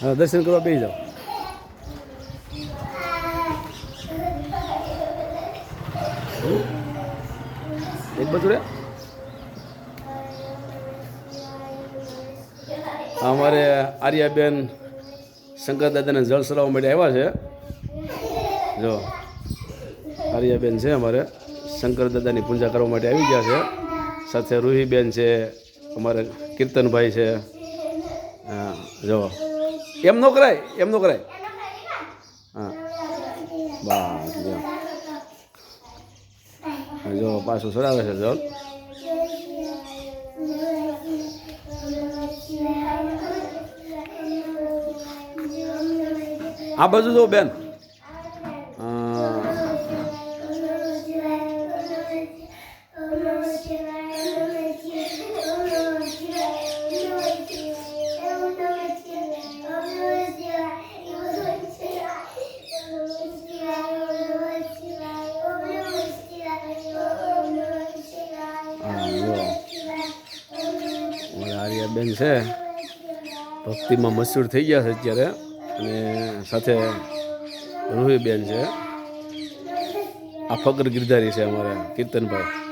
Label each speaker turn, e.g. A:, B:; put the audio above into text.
A: હા દર્શન કરવા બેસી જાઓ. એક બાજુ રે અમારે આર્યાબેન શંકર દાદાને જળ ચડાવવા માટે આવ્યા છે. જો આર્યાબેન છે અમારે શંકર દાદાની પૂજા કરવા માટે આવી ગયા છે. સાથે રૂહીબેન છે, અમારે કીર્તનભાઈ છે. હા જો એમ ન કરાય, એમ ન કરાય. હા બસ જો પાછું ચડાવે છે જળ. આ બાજુ જો બેન. આર્યાબેન છે ભક્તિમાં મશહૂર થઈ ગયા છે અત્યારે. અને સાથે રૂહીબેન છે. આ ફકર ગિરધારી છે અમારા કીર્તનભાઈ.